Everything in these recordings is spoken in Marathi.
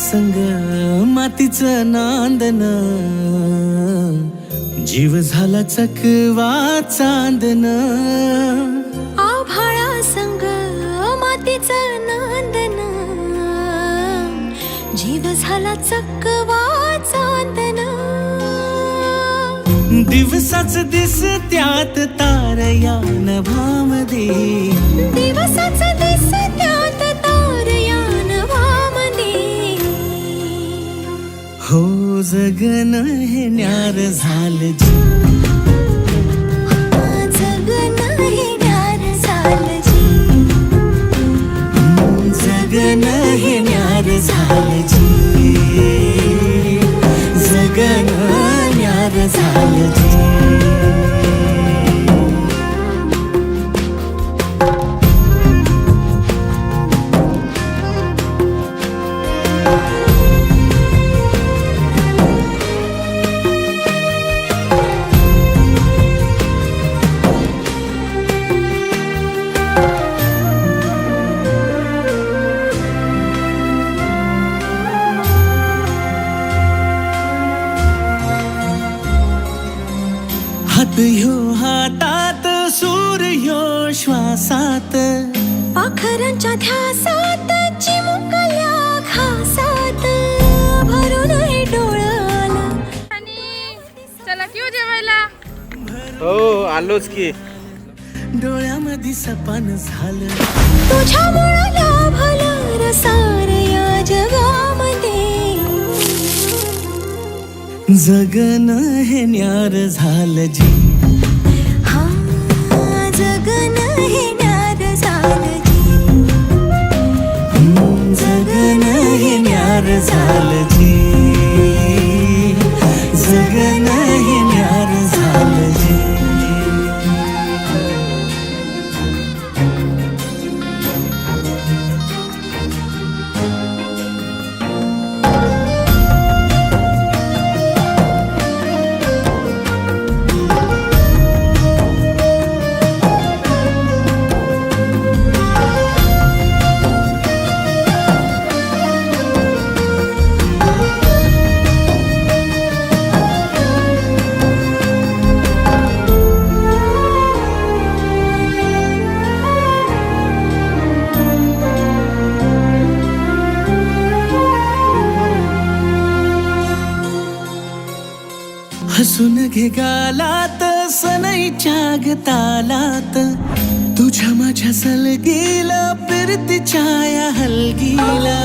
संग मातीचं नांदन, जीव झाला चकवा चांदन. आभाळा संग मातीचं नांदन, जीव झाला चकवा चांदन. दिवसाच दिसत्यात तार या नभामध्ये, दिवसाच दिसत्यात तार या नभामध्ये. हो जगन हे न्यार झालं जी, जगन हे न्यार झालं जी. जगन हे न्यार झालं जी, जगन न्यार झालं जी. हात ह्यो हातात, सूर ह्यो श्वासात, पाखरांच्या ध्यासात, चिमुकल्या घासात, भरून हे डोळं. आणि चला की जेवायला. हो आलोच की. डोळ्यामध्ये सपान झालं, तुझ्यामुळं लाभलं रसार या जगामध्ये. जगन हे न्यार झालं जी, हा जगन हे न्यार झालं जी. जगन हे न्यार झालं जी, जगन हे न्यार झालं जी. हसून घे गालात, सनईच्या गतालात, तुझ्या माझ्या सलगीला, फिरतीच्या या हलगीला.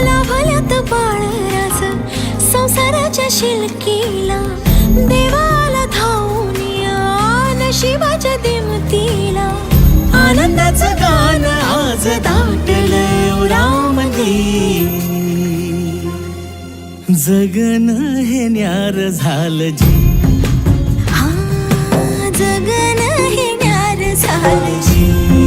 लाभल्यात बाळराज संसाराच्या शिलकीला, देवाला धावून या नशिबाच्या दिमतीला. आनंदाचं गाणं आज दाटलं उरामध्ये, जगन हे न्यार झालं जी, हा जगन हे न्यार झालं जी.